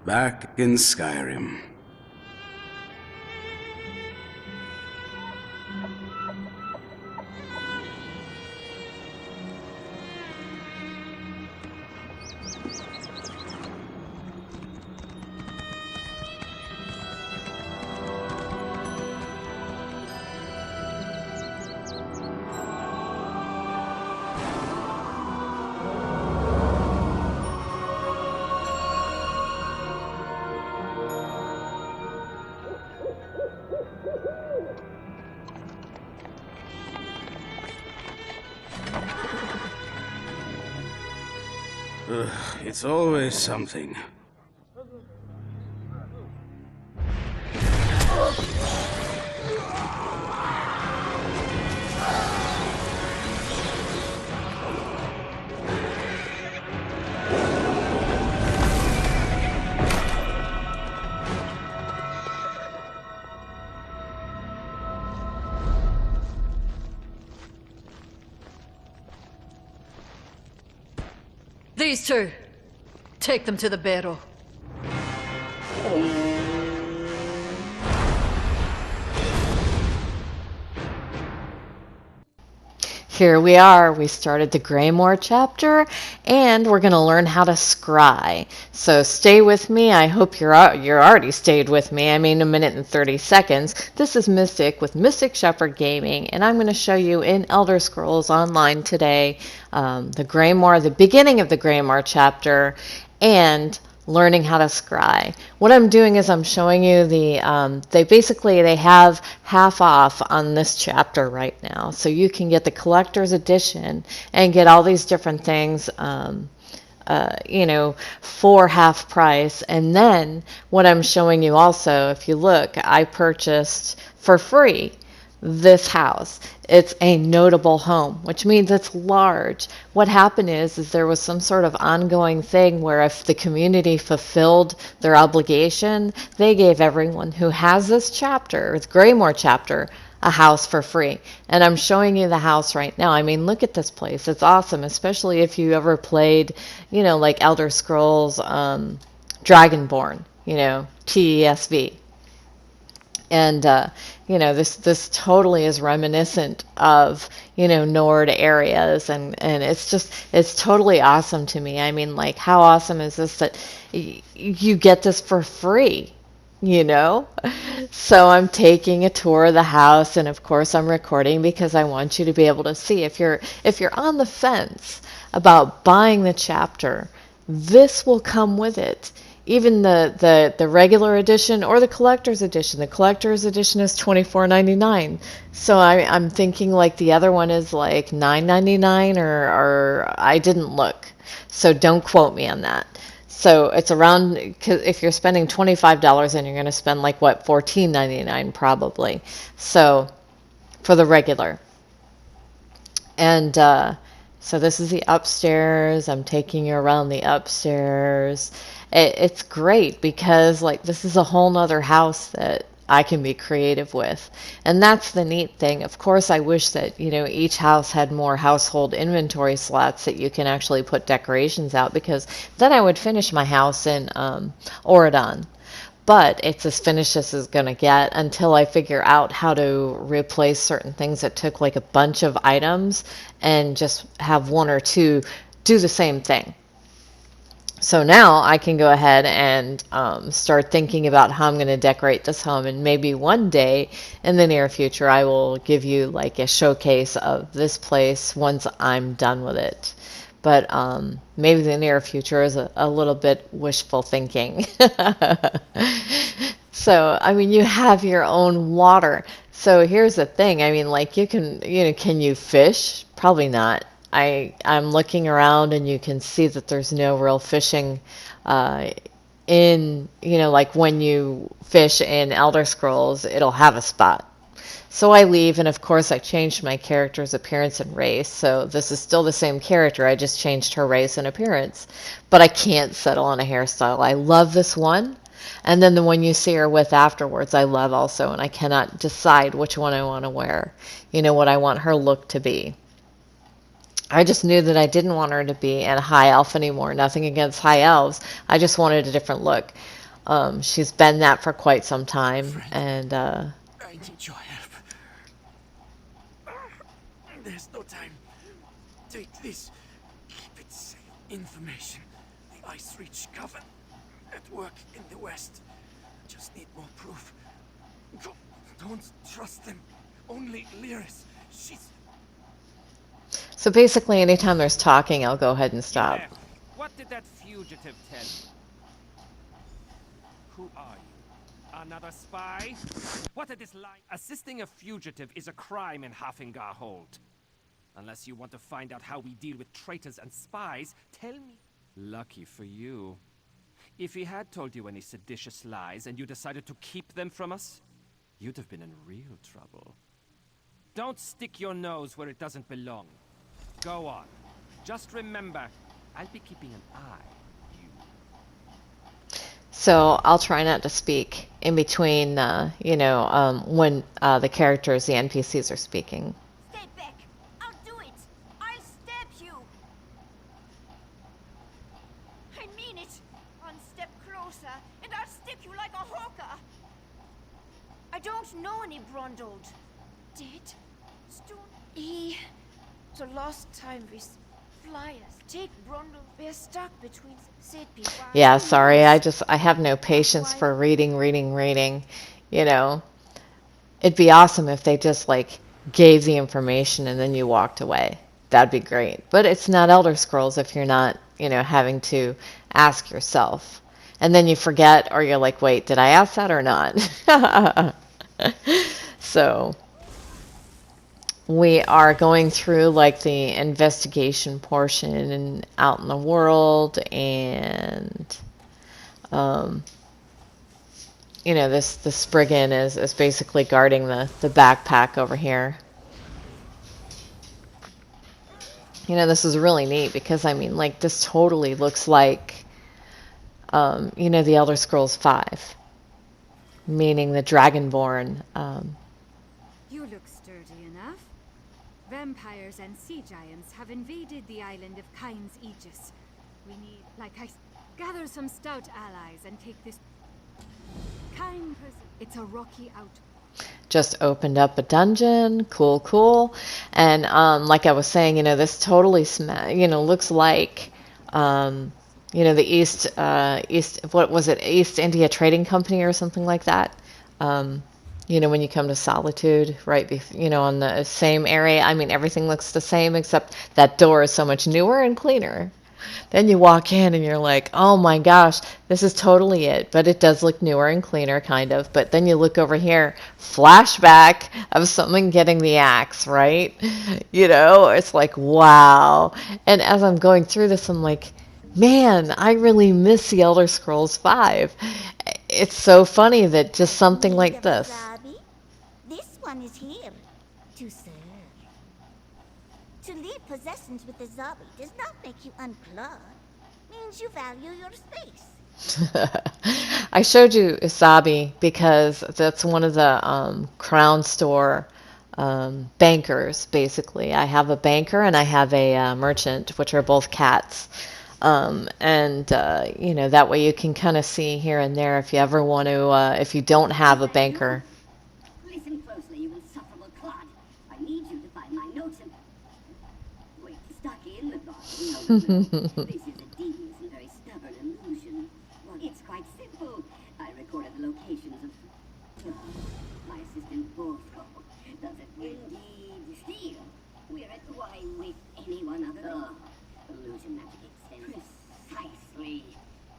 back in Skyrim. It's always something. These two. Take them to the barrow. Here we are. We started the Greymoor chapter, and we're going to learn how to scry. So stay with me. I hope you're already stayed with me. I mean, 1 minute and 30 seconds. This is Mystic with Mystic Shepherd Gaming, and I'm going to show you in Elder Scrolls Online today the Greymoor, the beginning of the Greymoor chapter, and learning how to scry. What I'm doing is I'm showing you the they have half off on this chapter right now, so you can get the collector's edition and get all these different things for half price. And then what I'm showing you also, if you look, I purchased for free this house. It's a notable home, which means it's large. What happened is there was some sort of ongoing thing where if the community fulfilled their obligation, they gave everyone who has this chapter, the Greymoor chapter, a house for free. And I'm showing you the house right now. I mean, look at this place. It's awesome, especially if you ever played, like Elder Scrolls Dragonborn, TESV. And this totally is reminiscent of Nord areas, and it's totally awesome to me. I mean, like, how awesome is this that you get this for free? So I'm taking a tour of the house, and of course I'm recording because I want you to be able to see. If you're on the fence about buying the chapter, this will come with it. Even the regular edition or the collector's edition. The collector's edition is $24.99. So I'm thinking like the other one is like $9.99, or I didn't look. So don't quote me on that. So it's around, 'cause if you're spending $25, then you're going to spend like what, $14.99 probably. So for the regular. And so this is the upstairs. I'm taking you around the upstairs. It's great because like this is a whole nother house that I can be creative with. And that's the neat thing. Of course, I wish that, each house had more household inventory slots that you can actually put decorations out, because then I would finish my house in Oridon. But it's as finished as it's going to get until I figure out how to replace certain things that took like a bunch of items and just have one or two do the same thing. So now I can go ahead and start thinking about how I'm going to decorate this home. And maybe one day in the near future, I will give you like a showcase of this place once I'm done with it. But maybe the near future is a little bit wishful thinking. So, I mean, you have your own water. So here's the thing. I mean, like can you fish? Probably not. I'm looking around and you can see that there's no real fishing like when you fish in Elder Scrolls, it'll have a spot. So I leave, and of course I changed my character's appearance and race. So this is still the same character, I just changed her race and appearance. But I can't settle on a hairstyle. I love this one. And then the one you see her with afterwards, I love also, and I cannot decide which one I want to wear. What I want her look to be. I just knew that I didn't want her to be a high elf anymore. Nothing against high elves. I just wanted a different look. She's been that for quite some time, Friend, and I need your help. There's no time. Take this. Keep it safe. Information. The Ice Reach Coven. At work in the West. Just need more proof. Don't trust them. Only Lyris. She's... so basically, anytime there's talking, I'll go ahead and stop. Left. What did that fugitive tell you? Who are you? Another spy? What did this lie? Assisting a fugitive is a crime in Hafengar Hold. Unless you want to find out how we deal with traitors and spies, tell me. Lucky for you. If he had told you any seditious lies and you decided to keep them from us, you'd have been in real trouble. Don't stick your nose where it doesn't belong. Go on. Just remember, I'll be keeping an eye on you. So I'll try not to speak in between, when the characters, the NPCs, are speaking. Stay back! I'll do it! I'll stab you! I mean it! One step closer, and I'll stick you like a hawker! I don't know any Brondold. Dead? Stone? The last time we flyers. Take Brondold. We're stuck between Sid people. Yeah, sorry, I have no patience for reading. You know, it'd be awesome if they just like gave the information and then you walked away. That'd be great. But it's not Elder Scrolls if you're not, having to ask yourself. And then you forget, or you're like, wait, did I ask that or not? So we are going through like the investigation portion and out in the world, and the Spriggan is basically guarding the backpack over here. This is really neat because, I mean, like, this totally looks like, the Elder Scrolls V, meaning the Dragonborn. You look sturdy enough. Vampires and sea giants have invaded the island of Kain's Aegis. We need, gather some stout allies and take this... Kain prison. It's a rocky out. Just opened up a dungeon. Cool. And like I was saying, this totally looks like the East what was it, East India Trading Company or something like that. When you come to Solitude, right? On the same area. I mean, everything looks the same except that door is so much newer and cleaner. Then you walk in and you're like, oh my gosh, this is totally it. But it does look newer and cleaner, kind of. But then you look over here, flashback of someone getting the axe, right? It's like, wow. And as I'm going through this, I'm like, man, I really miss the Elder Scrolls V. It's so funny that just something like this. This one is here to serve. To leave possessions with the zombie does not make you unclawed. Means you value your space. I showed you Isabi because that's one of the Crown Store bankers, basically. I have a banker and I have a merchant, which are both cats. That way you can kind of see here and there if you ever want to, if you don't have a banker. Listen closely, you insufferable clod. I need you to find my notes and... Wait, stuck in the box. No. This is a devious and very stubborn illusion. Well, it's quite simple. I recorded the locations of... my assistant Borfo does it indeed. Steal. We're at why with anyone other than... illusion magic extends precisely.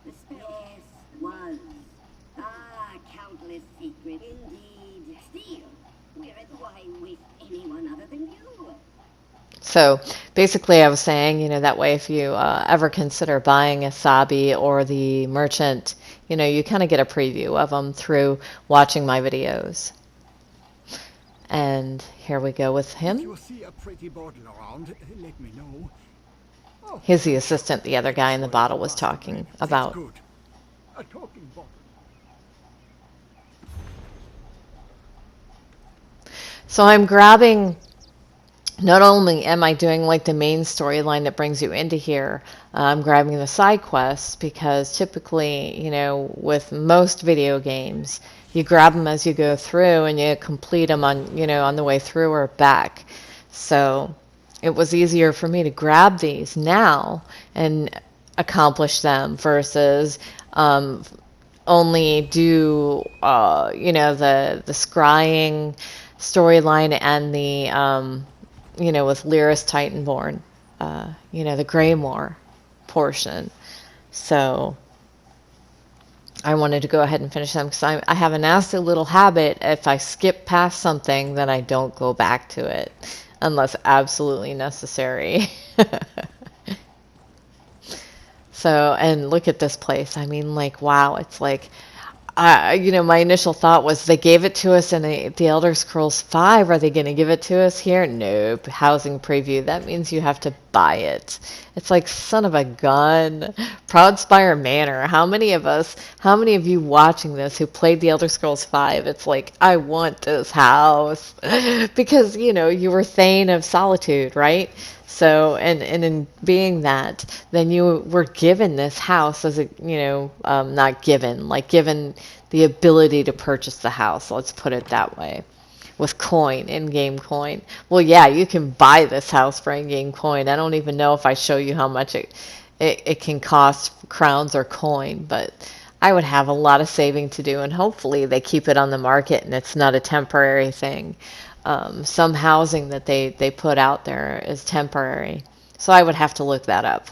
The spell was... countless secrets. Indeed. Steal. We're at why with anyone other than you. So basically I was saying, that way if you ever consider buying a Sabi or the merchant, you kind of get a preview of them through watching my videos. And here we go with If him. you see a pretty bottle around, let me know. Oh, He's the assistant the other guy in the bottle was talking about. Good. A talking bottle. So I'm grabbing not only am I doing like the main storyline that brings you into here, I'm grabbing the side quests because typically, with most video games, you grab them as you go through and you complete them on the way through or back. So it was easier for me to grab these now and accomplish them versus only do the scrying storyline and the with Lyris Titanborn, the Greymoor portion. So I wanted to go ahead and finish them because I have a nasty little habit. If I skip past something, then I don't go back to it unless absolutely necessary. So, and look at this place. I mean, like, wow, it's like, my initial thought was they gave it to us in the Elder Scrolls 5. Are they going to give it to us here? Nope. Housing preview. That means you have to buy it. It's like, son of a gun. Proudspire Manor. How many of you watching this who played the Elder Scrolls 5? It's like, I want this house. Because, you were Thane of Solitude, right? So, and in being that, then you were given this house as not given, like given the ability to purchase the house. Let's put it that way. With coin, in-game coin. Well, yeah, you can buy this house for in-game coin. I don't even know if I show you how much it can cost crowns or coin, but I would have a lot of saving to do, and hopefully they keep it on the market and it's not a temporary thing. Some housing that they put out there is temporary. So I would have to look that up.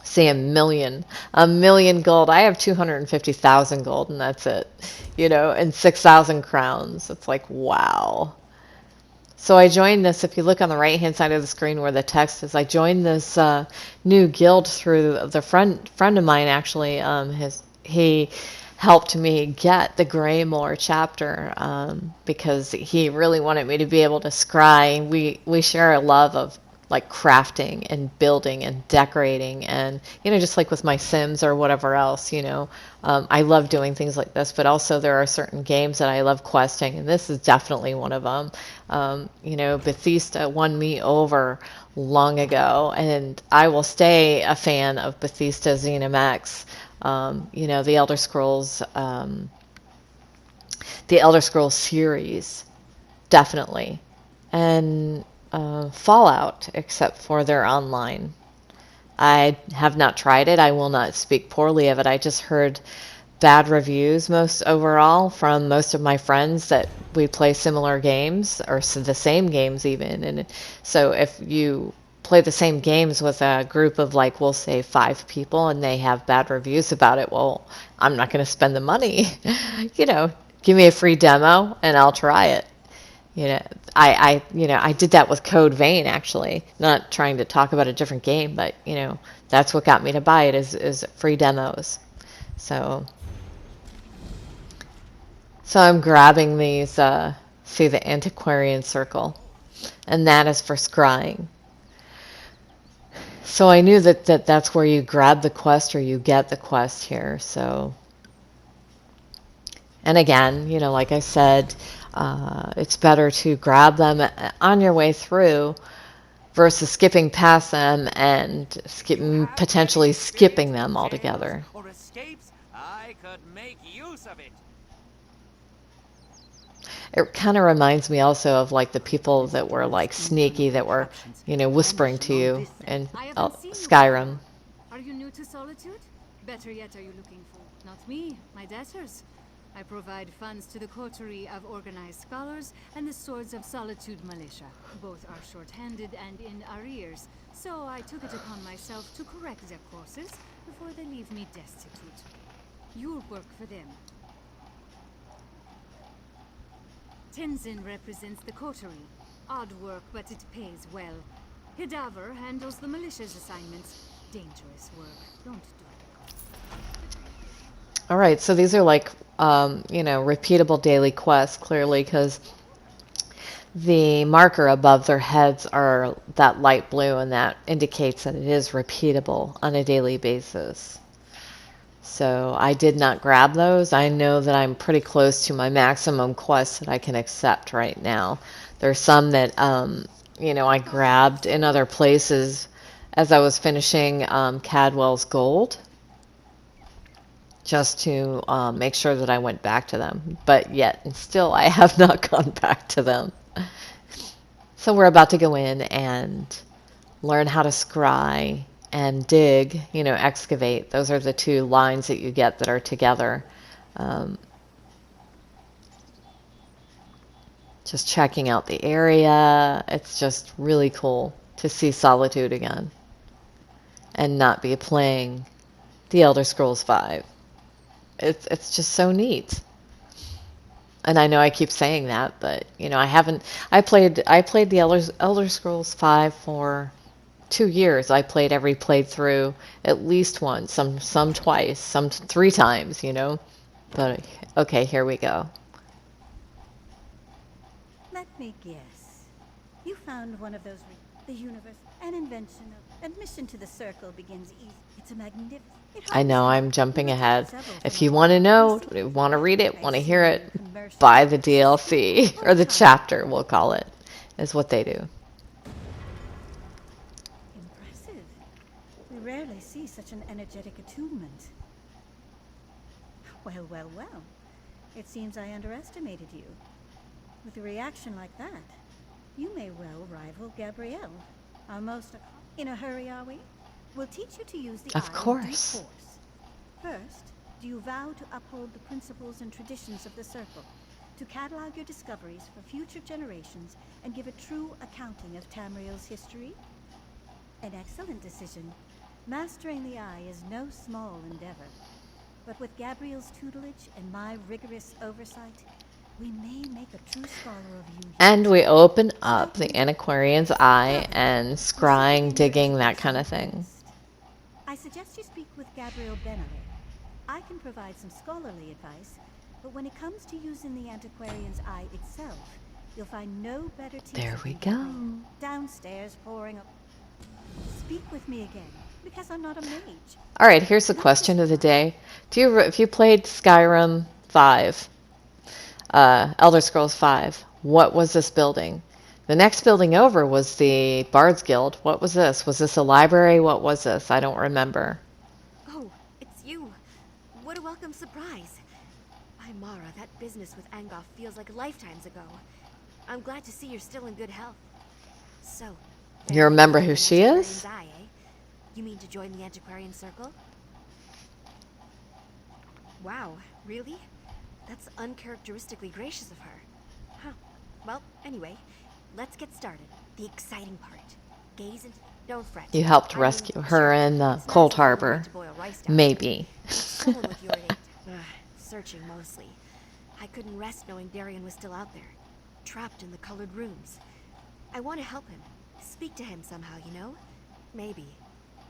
See, a million gold. I have 250,000 gold and that's it, and 6,000 crowns. It's like, wow. So I joined this, if you look on the right-hand side of the screen where the text is, I joined this new guild through the friend of mine, actually. He helped me get the Greymoor chapter because he really wanted me to be able to scry. We share a love of like crafting and building and decorating and just like with my Sims or whatever else. I love doing things like this, but also there are certain games that I love questing, and this is definitely one of them. Bethesda won me over long ago, and I will stay a fan of Bethesda ZeniMax. The Elder Scrolls series, definitely, and Fallout, except for their online. I have not tried it. I will not speak poorly of it. I just heard bad reviews most overall from most of my friends that we play similar games or the same games even. And so if you play the same games with a group of like, we'll say 5 people and they have bad reviews about it, well, I'm not going to spend the money. Give me a free demo and I'll try it. I did that with Code Vein, actually, not trying to talk about a different game, but that's what got me to buy it is free demos. So I'm grabbing these, see the Antiquarian Circle, and that is for scrying. So I knew that's where you grab the quest or you get the quest here. So, and again, like I said, it's better to grab them on your way through versus skipping past them and potentially skipping them altogether. Or escapes, I could make use of it. It kind of reminds me also of like the people that were like sneaky, that were, whispering to you in Skyrim. Are you new to Solitude? Better yet, are you looking for? Not me, my debtors. I provide funds to the coterie of organized scholars and the Swords of Solitude militia. Both are short-handed and in arrears, so I took it upon myself to correct their courses before they leave me destitute. You'll work for them. Tenzin represents the coterie. Odd work, but it pays well. Hidaver handles the militia's assignments. Dangerous work. Don't do it. All right, so these are like, repeatable daily quests, clearly, because the marker above their heads are that light blue, and that indicates that it is repeatable on a daily basis. So I did not grab those. I know that I'm pretty close to my maximum quests that I can accept right now. There's some that, I grabbed in other places as I was finishing Cadwell's Gold, just to make sure that I went back to them. But yet, and still, I have not gone back to them. So we're about to go in and learn how to scry and dig, excavate. Those are the two lines that you get that are together. Just checking out the area. It's just really cool to see Solitude again and not be playing The Elder Scrolls V. It's just so neat. And I know I keep saying that, but I haven't. I played the Elder Scrolls V for 2 years. I played every playthrough at least once, some twice, some 3 times. But okay, here we go. Let me guess. You found one of those. The universe, an invention of admission to the circle begins easy. It's a magnificent. I know I'm jumping ahead. If you want to know, want to read it, want to hear it, buy the DLC or the chapter, we'll call it, is what they do. Impressive. We rarely see such an energetic attunement. Well, well, well. It seems I underestimated you. With a reaction like that, you may well rival Gabrielle. Our most... In a hurry, are we? We'll teach you to use the Of course. First, do you vow to uphold the principles and traditions of the Circle, to catalog your discoveries for future generations, and give a true accounting of Tamriel's history? An excellent decision. Mastering the eye is no small endeavor. But with Gabrielle's tutelage and my rigorous oversight, we may make a true scholar of you. And we open up the Antiquarian's Eye and scrying, digging, that kind of thing. I suggest you speak with Gabrielle Benner. I can provide some scholarly advice, but when it comes to using the Antiquarian's Eye itself, you'll find no better teacher. There we than go. Gabrielle. Downstairs pouring up. Speak with me again, because I'm not a mage. All right, here's the question of the day. If you played Skyrim 5, Elder Scrolls V, what was this building? The next building over was the Bard's Guild. What was this? Was this a library? What was this? I don't remember. Oh, it's you. What a welcome surprise. By Mara, that business with Angoff feels like lifetimes ago. I'm glad to see you're still in good health. So, You remember who she is? Eye, eh? You mean to join the Antiquarian Circle? Wow, really? That's uncharacteristically gracious of her. Huh. Well, anyway, let's get started. The exciting part. Gaze into... Don't fret. You helped rescue her in the Cold Harbor. Maybe. Someone with your age. Searching mostly. I couldn't rest knowing Darian was still out there. Trapped in the colored rooms. I want to help him. Speak to him somehow, Maybe.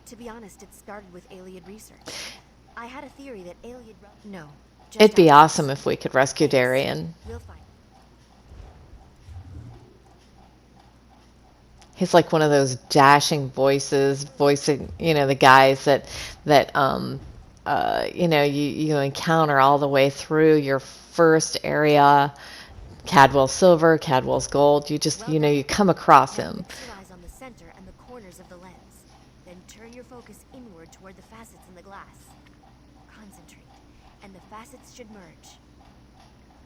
To be honest, it started with Iliad research. I had a theory that Iliad... No. It'd be awesome if we could rescue Darian. We'll find. He's like one of those dashing voicing, the guys that you encounter all the way through your first area, Cadwell Silver, Cadwell's Gold. You just, you come across him. Fix your eyes on the center and the corners of the lens. Then turn your focus inward toward the facets in the glass. Concentrate, and the facets should merge.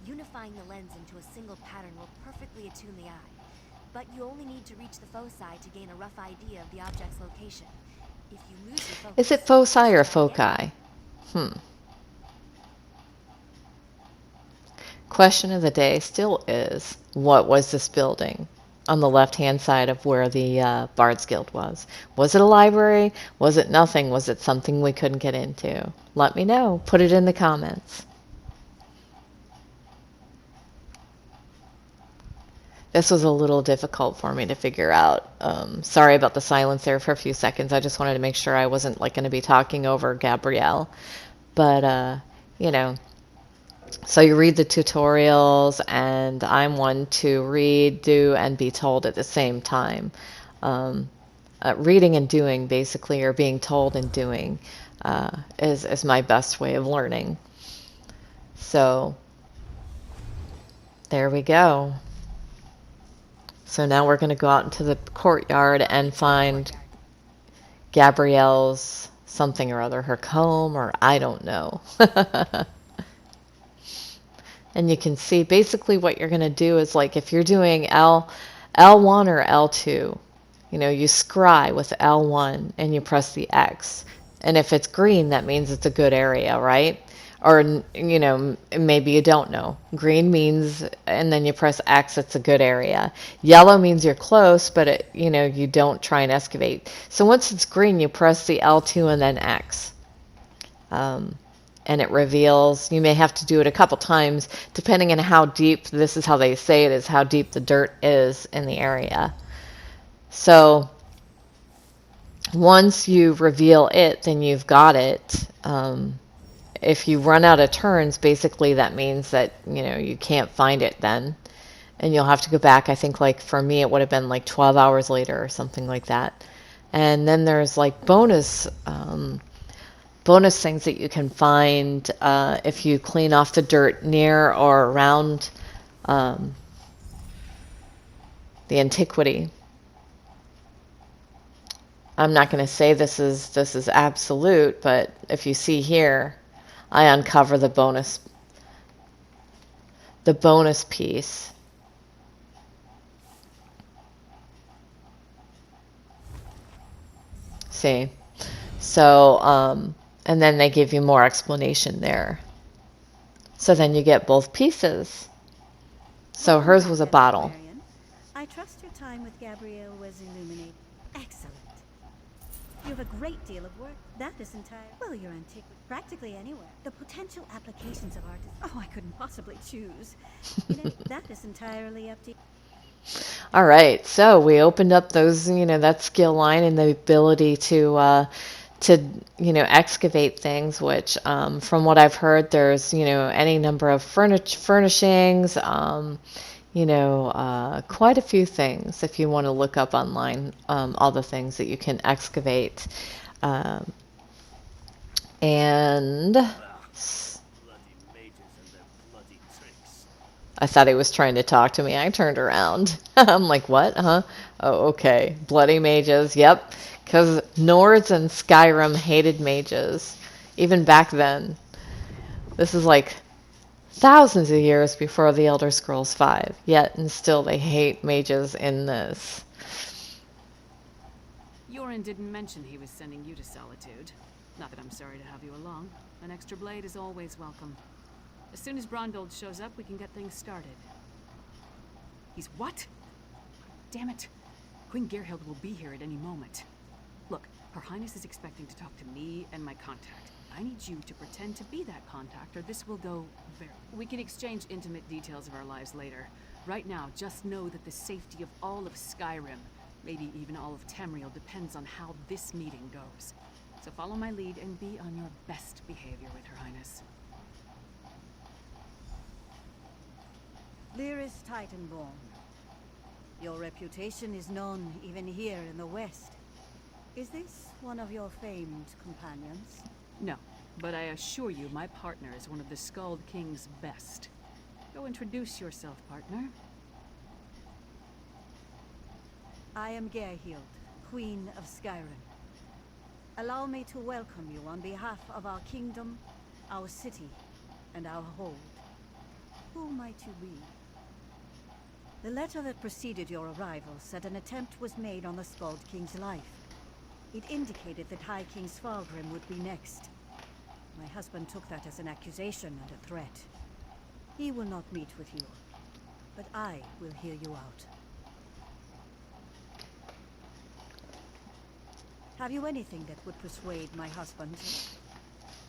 Unifying the lens into a single pattern will perfectly attune the eye. But you only need to reach the foci to gain a rough idea of the object's location. If you lose your focus... Is it foci or foci? Question of the day still is, what was this building on the left-hand side of where the Bard's Guild was? Was it a library? Was it nothing? Was it something we couldn't get into? Let me know. Put it in the comments. This was a little difficult for me to figure out. Sorry about the silence there for a few seconds. I just wanted to make sure I wasn't going to be talking over Gabrielle. But, so you read the tutorials, and I'm one to read, do, and be told at the same time. Reading and doing, basically, or being told and doing, is my best way of learning. So, there we go. So now we're going to go out into the courtyard and find Gabrielle's something or other, her comb, or I don't know. And you can see basically what you're going to do is, like, if you're doing L1 or L2, you know, you scry with L1 and you press the X. And if it's green, that means it's a good area, right? Or, you know, maybe you don't know. Green means, and then you press X, it's a good area. Yellow means you're close, but, it, you know, you don't try and excavate. So once it's green, you press the L2 and then X. And it reveals, you may have to do it a couple times, depending on how deep, this is how they say it, is how deep the dirt is in the area. So once you reveal it, then you've got it. If you run out of turns, basically that means that, you know, you can't find it then. And you'll have to go back. I think, like, for me, it would have been like 12 hours later or something like that. And then there's like bonus things that you can find if you clean off the dirt near or around the antiquity. I'm not going to say this is absolute, but if you see here, I uncover the bonus piece. See? So, and then they give you more explanation there. So then you get both pieces. So hers was a bottle. I trust your time with Gabrielle was illuminated. Excellent. You have a great deal of work. That is entire. Well, you're antique. Practically anywhere. The potential applications of art. Oh, I couldn't possibly choose. You know, that is entirely up to you. All right. So we opened up those, you know, that skill line and the ability to you know, excavate things, which from what I've heard, there's, you know, any number of furnishings, you know, quite a few things if you want to look up online, all the things that you can excavate. And I thought he was trying to talk to me. I turned around. I'm like, what? Huh? Oh, okay. Bloody mages. Yep. Because Nords and Skyrim hated mages. Even back then. This is like thousands of years before the Elder Scrolls V. Yet, and still they hate mages in this. Yoren didn't mention he was sending you to Solitude. Not that I'm sorry to have you along. An extra blade is always welcome. As soon as Brondold shows up, we can get things started. He's what? Damn it. Queen Gerhild will be here at any moment. Look, Her Highness is expecting to talk to me and my contact. I need you to pretend to be that contact, or this will go very... We can exchange intimate details of our lives later. Right now, just know that the safety of all of Skyrim, maybe even all of Tamriel, depends on how this meeting goes. So follow my lead and be on your best behavior with Her Highness. Dearest Titanborn, your reputation is known even here in the West. Is this one of your famed companions? No, but I assure you my partner is one of the Skald King's best. Go introduce yourself, partner. I am Gerhild, Queen of Skyrim. Allow me to welcome you on behalf of our kingdom, our city, and our hold. Who might you be? The letter that preceded your arrival said an attempt was made on the Skald King's life. It indicated that High King Svalgrim would be next. My husband took that as an accusation and a threat. He will not meet with you, but I will hear you out. Have you anything that would persuade my husband?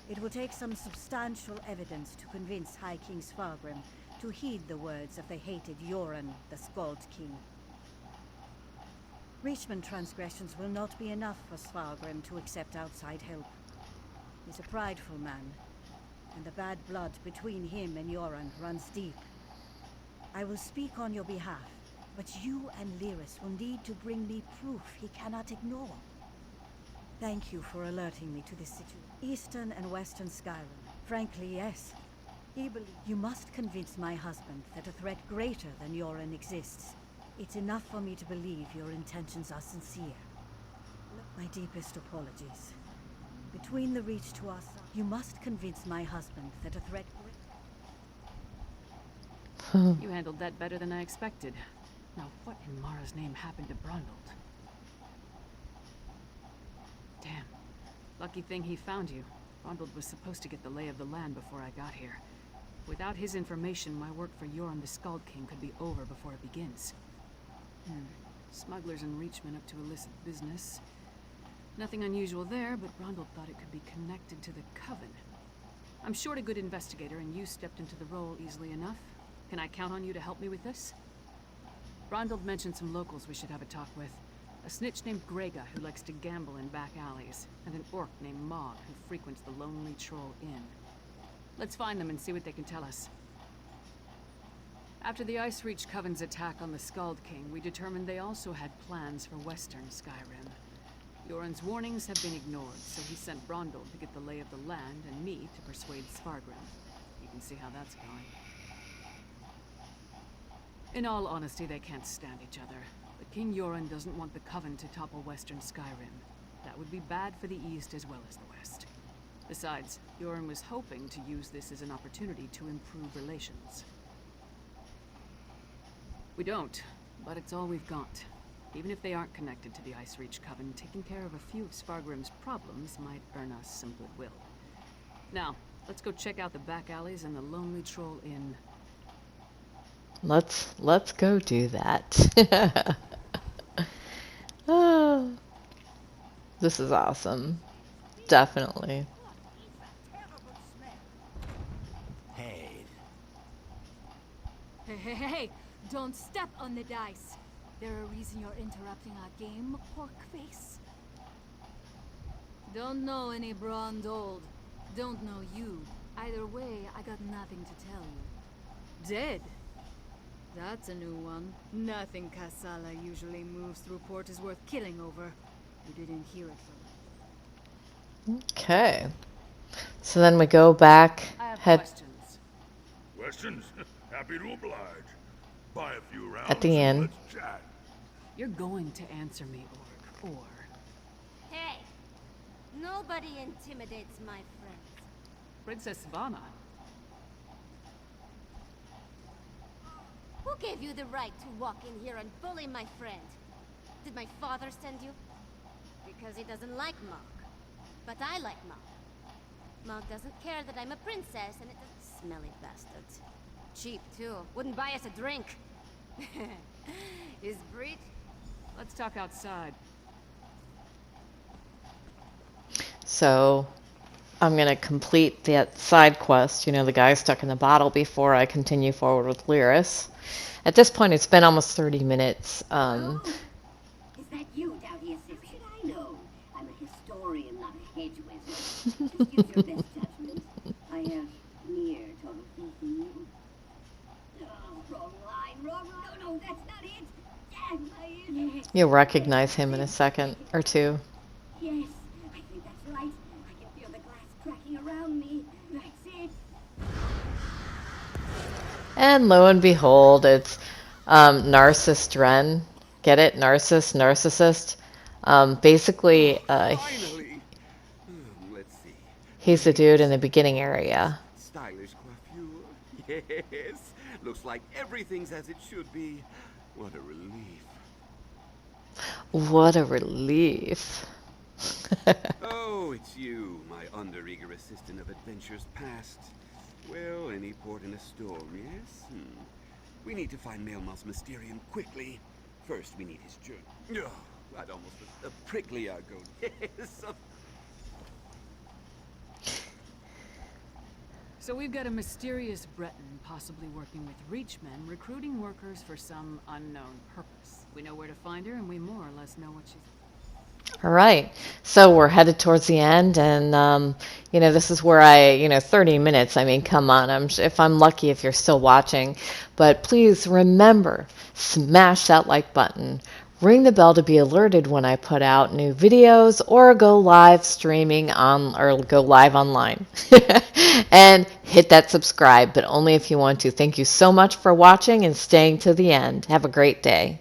It will take some substantial evidence to convince High King Svalgrim to heed the words of the hated Yoren, the Skald King. Richmond transgressions will not be enough for Svalgrim to accept outside help. He's a prideful man, and the bad blood between him and Yoren runs deep. I will speak on your behalf, but you and Lyris will need to bring me proof he cannot ignore. Thank you for alerting me to this situation. Eastern and Western Skyrim. Frankly, yes. You must convince my husband that a threat greater than Yoren exists. It's enough for me to believe your intentions are sincere. My deepest apologies. Between the reach to us, you must convince my husband that a threat... You handled that better than I expected. Now, what in Mara's name happened to Brundold? Damn. Lucky thing he found you. Brundold was supposed to get the lay of the land before I got here. Without his information, my work for Yoren the Skald King could be over before it begins. Smugglers and Reachmen up to illicit business. Nothing unusual there, but Brundold thought it could be connected to the Coven. I'm short a good investigator, and you stepped into the role easily enough. Can I count on you to help me with this? Brundold mentioned some locals we should have a talk with. A snitch named Grega, who likes to gamble in back alleys, and an orc named Mog, who frequents the Lonely Troll Inn. Let's find them and see what they can tell us. After the Icereach Coven's attack on the Skald King, we determined they also had plans for Western Skyrim. Yoren's warnings have been ignored, so he sent Brundold to get the lay of the land and me to persuade Svargrim. You can see how that's going. In all honesty, they can't stand each other. But King Yoren doesn't want the Coven to topple Western Skyrim. That would be bad for the East as well as the West. Besides, Yoren was hoping to use this as an opportunity to improve relations. We don't, but it's all we've got. Even if they aren't connected to the Icereach Coven, taking care of a few of Svargrim's problems might earn us some goodwill. Now, let's go check out the back alleys and the Lonely Troll Inn. Let's go do that. Oh, this is awesome. Definitely. Hey. Hey, don't step on the dice. There a reason you're interrupting our game, pork face? Don't know any Brundold. Don't know you. Either way, I got nothing to tell you. Dead? That's a new one. Nothing Kassala usually moves through port is worth killing over. You didn't hear it from me. Okay. So then we go back, I have head questions. Questions? Happy to oblige. Buy a few rounds at the and inn. let's chat. You're going to answer me, Orc, or... Hey, nobody intimidates my friends. Princess Svana. Who gave you the right to walk in here and bully my friend? Did my father send you? Because he doesn't like Mog. But I like Mog. Mog doesn't care that I'm a princess, and it doesn't... Smelly bastards. Cheap, too. Wouldn't buy us a drink. Is breed? Let's talk outside. So I'm going to complete that side quest, you know, the guy stuck in the bottle, before I continue forward with Lyris. At this point, it's been almost 30 minutes. Oh, is that you down here? How should I know? I'm a historian, not a hedge wizard. Just use your best judgment. I have near total faith in you. Oh, wrong line, wrong. No, that's not it. Damn, my... You'll recognize him in a second or two. Yes, I think that's right. I can feel the glass cracking around me. That's it. And lo and behold, it's Narcissus Dren. Get it? Narcissist. Basically, Finally! Let's see. he's the dude in the beginning area. Stylish coiffure. Yes. Looks like everything's as it should be. What a relief. What a relief. Oh, it's you, my undereager assistant of adventures past. Well, any port in a storm, yes? We need to find Maelmos Mysterium quickly. First, we need his journal. Oh, I'd almost a prickly argo. Yes. So we've got a mysterious Breton possibly working with Reachmen, recruiting workers for some unknown purpose. We know where to find her, and we more or less know what she's... All right, so we're headed towards the end, and you know, this is where 30 minutes. I mean, come on, if I'm lucky, if you're still watching, but please remember, smash that like button, ring the bell to be alerted when I put out new videos, or go live streaming on, or go live online, and hit that subscribe, but only if you want to. Thank you so much for watching and staying to the end. Have a great day.